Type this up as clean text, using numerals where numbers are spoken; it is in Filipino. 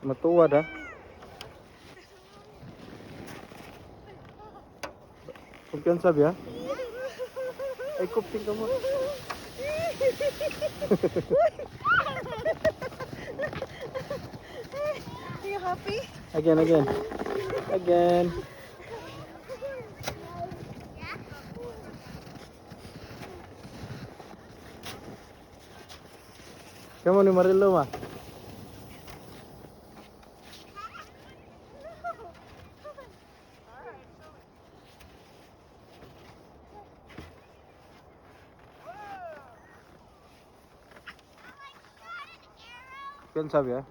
Matuwad ha. Kumpiyansa biya? Ay, kupting ka mo. Are you happy? Again. Kamu ni Marilo ma? Kumpiyansa biya?